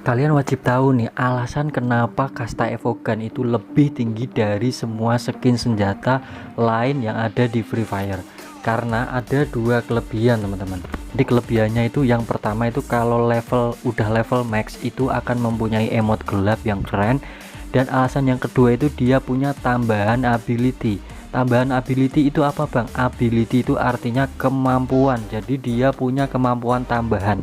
Kalian wajib tahu nih alasan kenapa kasta Evogan itu lebih tinggi dari semua skin senjata lain yang ada di Free Fire. Karena ada dua kelebihan teman-teman. Jadi kelebihannya itu yang pertama itu kalau udah level max itu akan mempunyai emote gelap yang keren. Dan alasan yang kedua itu dia punya tambahan ability. Tambahan ability itu apa bang? Ability itu artinya kemampuan. Jadi dia punya kemampuan tambahan.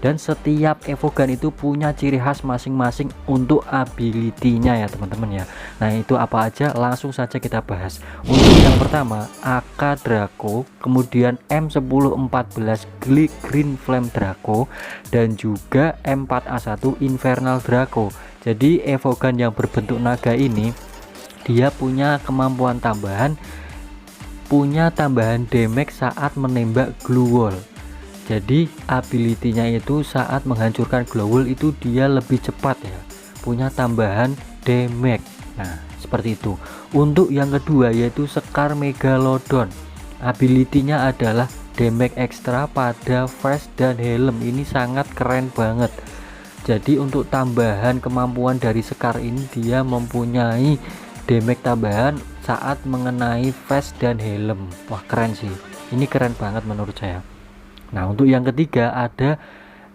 Dan setiap Evogan itu punya ciri khas masing-masing untuk ability-nya ya teman-teman ya. Nah itu apa aja langsung saja kita bahas. Untuk yang pertama AK Draco, kemudian M1014 Green Flame Draco, dan juga M4A1 Infernal Draco. Jadi Evogan yang berbentuk naga ini dia punya kemampuan tambahan, punya tambahan damage saat menembak glue wall. Jadi ability-nya itu saat menghancurkan glow wall itu dia lebih cepat ya, punya tambahan damage. Nah seperti itu. Untuk yang kedua yaitu Scar Megalodon, ability-nya adalah damage ekstra pada vest dan helm. Ini sangat keren banget. Jadi untuk tambahan kemampuan dari Scar ini dia mempunyai damage tambahan saat mengenai vest dan helm. Wah keren sih, ini keren banget menurut saya. Nah untuk yang ketiga ada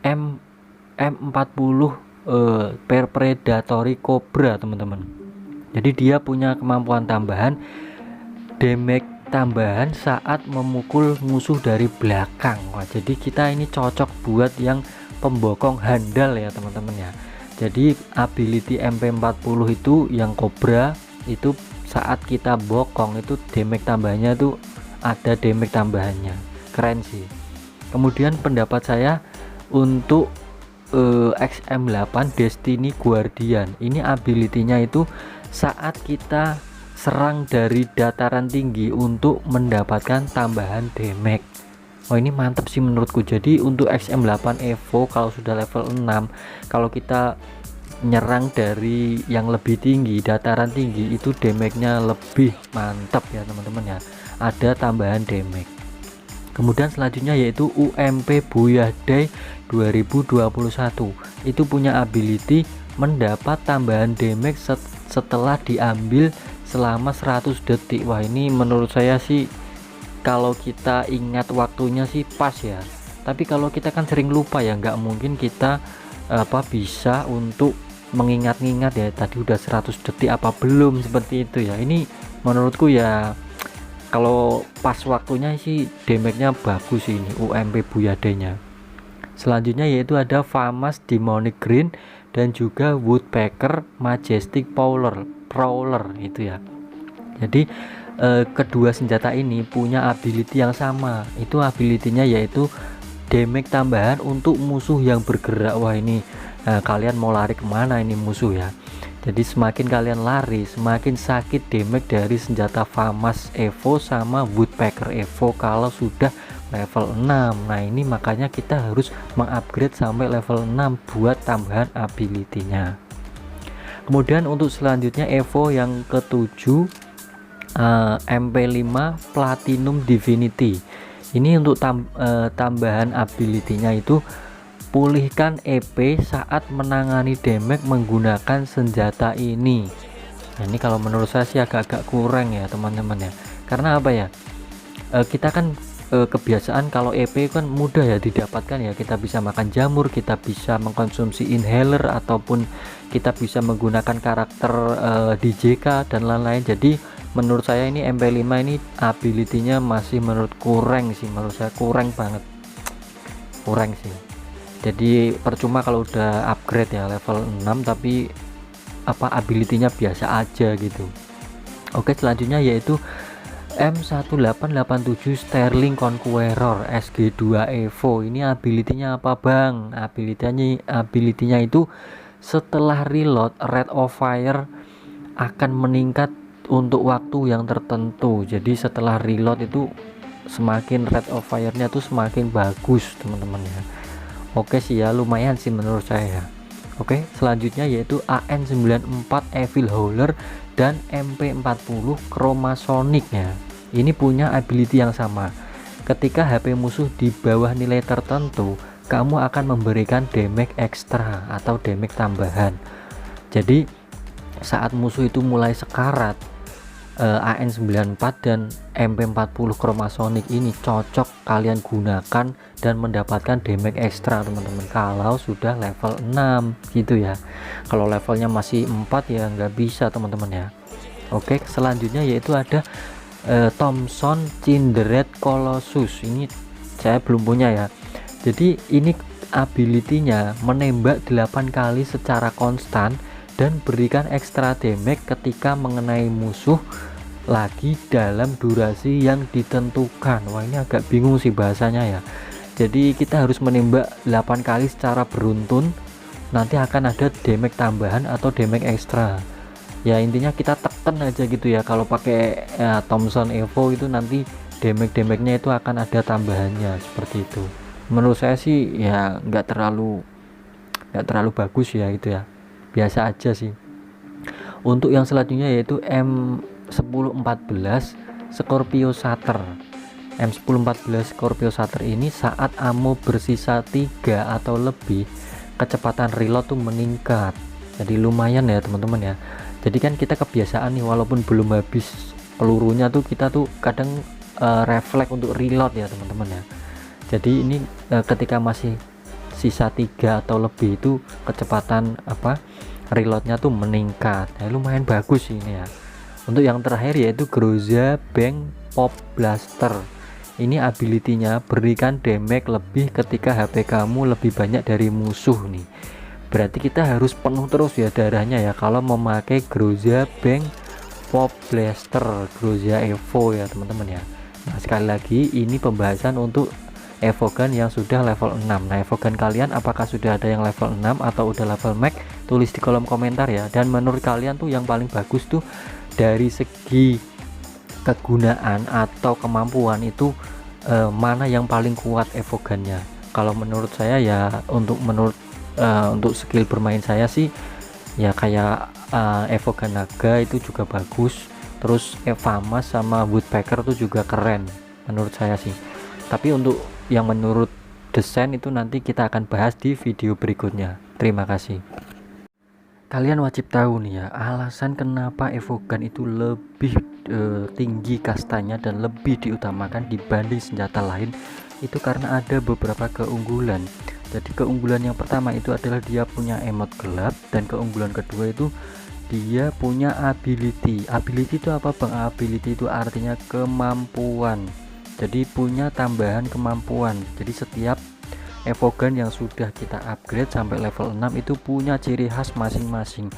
M40 Predatory Cobra teman-teman. Jadi dia punya kemampuan tambahan damage tambahan saat memukul musuh dari belakang. Wah jadi kita ini cocok buat yang pembokong handal ya teman-teman ya. Jadi ability MP40 itu yang Cobra itu saat kita bokong itu damage tambahannya itu ada damage tambahannya, keren sih. Kemudian pendapat saya untuk XM8 Destiny Guardian, ini ability-nya itu saat kita serang dari dataran tinggi untuk mendapatkan tambahan damage. Oh ini mantap sih menurutku. Jadi untuk XM8 Evo kalau sudah level 6, kalau kita nyerang dari yang lebih tinggi, dataran tinggi, itu damage-nya lebih mantap ya teman-teman ya, ada tambahan damage. Kemudian selanjutnya yaitu UMP Booyah Day 2021, itu punya ability mendapat tambahan damage setelah diambil selama 100 detik. Wah ini menurut saya sih kalau kita ingat waktunya sih pas ya, tapi kalau kita kan sering lupa ya, nggak mungkin kita bisa untuk mengingat-ingat ya tadi udah 100 detik apa belum, seperti itu ya. Ini menurutku ya kalau pas waktunya sih damage-nya bagus sih ini UMP Booyah Day-nya. Selanjutnya yaitu ada Famas Demonic Green dan juga Woodpecker Majestic Prowler itu ya. Jadi kedua senjata ini punya ability yang sama, itu ability-nya yaitu damage tambahan untuk musuh yang bergerak. Wah ini kalian mau lari kemana ini musuh ya, jadi semakin kalian lari semakin sakit damage dari senjata Famas Evo sama Woodpecker Evo kalau sudah level 6. Nah ini makanya kita harus mengupgrade sampai level 6 buat tambahan ability-nya. Kemudian untuk selanjutnya Evo yang ketujuh MP5 Platinum Divinity. Ini untuk tambahan ability-nya itu pulihkan EP saat menangani damage menggunakan senjata ini. Nah ini kalau menurut saya sih agak-agak kurang ya teman-teman ya, karena apa ya, kita kan kebiasaan kalau EP kan mudah ya didapatkan ya, kita bisa makan jamur, kita bisa mengkonsumsi inhaler, ataupun kita bisa menggunakan karakter DJK dan lain-lain. Jadi menurut saya ini MP5 ini ability-nya masih menurut kurang sih, menurut saya kurang banget, kurang sih. Jadi percuma kalau udah upgrade ya level 6 tapi ability-nya biasa aja gitu. Oke selanjutnya yaitu M1887 Sterling Conqueror SG2 Evo. Ini ability-nya apa bang? Ability-nya itu setelah reload rate of fire akan meningkat untuk waktu yang tertentu. Jadi setelah reload itu semakin rate of fire-nya tuh semakin bagus teman-teman ya. Oke sih ya, lumayan sih menurut saya ya. Oke selanjutnya yaitu AN94 Evil Howler dan MP40 Chromasonic ya. Ini punya ability yang sama. Ketika HP musuh di bawah nilai tertentu, kamu akan memberikan damage ekstra atau damage tambahan. Jadi saat musuh itu mulai sekarat, AN94 dan MP40 Chromasonic ini cocok kalian gunakan dan mendapatkan damage ekstra teman-teman kalau sudah level 6 gitu ya. Kalau levelnya masih 4 ya nggak bisa teman-teman ya. Oke, selanjutnya yaitu ada Thompson Cinderet Colossus. Ini saya belum punya ya. Jadi ini ability-nya menembak 8 kali secara konstan dan berikan ekstra damage ketika mengenai musuh lagi dalam durasi yang ditentukan. Wah, ini agak bingung sih bahasanya ya. Jadi kita harus menembak 8 kali secara beruntun, nanti akan ada damage tambahan atau damage ekstra. Ya intinya kita tekan aja gitu ya. Kalau pakai Thompson Evo itu nanti damage-nya itu akan ada tambahannya seperti itu. Menurut saya sih ya nggak terlalu bagus ya gitu ya, biasa aja sih. Untuk yang selanjutnya yaitu M1014 Scorpio Satyr. M1014 Scorpio Satyr ini saat ammo bersisa 3 atau lebih, kecepatan reload tuh meningkat. Jadi lumayan ya teman-teman ya. Jadi kan kita kebiasaan nih, walaupun belum habis pelurunya tuh kita tuh kadang refleks untuk reload ya teman-teman ya. Jadi ini ketika masih sisa 3 atau lebih itu kecepatan reloadnya tuh meningkat. Nah, lumayan bagus ini ya. Untuk yang terakhir yaitu Groza Bang Pop Blaster. Ini ability-nya berikan damage lebih ketika HP kamu lebih banyak dari musuh nih. Berarti kita harus penuh terus ya darahnya ya kalau memakai Groza Bang Pop Blaster Groza Evo ya teman-teman ya. Nah, sekali lagi ini pembahasan untuk Evogun yang sudah level 6. Nah, Evogun kalian apakah sudah ada yang level 6 atau udah level max? Tulis di kolom komentar ya. Dan menurut kalian tuh yang paling bagus tuh dari segi kegunaan atau kemampuan itu mana yang paling kuat Evogunnya? Kalau menurut saya ya untuk skill bermain saya sih ya kayak Evogun Naga itu juga bagus. Terus Evamas sama Woodpecker tuh juga keren menurut saya sih. Tapi untuk yang menurut desain itu nanti kita akan bahas di video berikutnya. Terima kasih. Kalian wajib tahu nih ya, alasan kenapa Evogun itu lebih tinggi kastanya dan lebih diutamakan dibanding senjata lain itu karena ada beberapa keunggulan. Jadi keunggulan yang pertama itu adalah dia punya emot gelap, dan keunggulan kedua itu dia punya ability. Ability itu apa bang? Ability itu artinya kemampuan. Jadi punya tambahan kemampuan. Jadi setiap Evogun yang sudah kita upgrade sampai level 6 itu punya ciri khas masing-masing.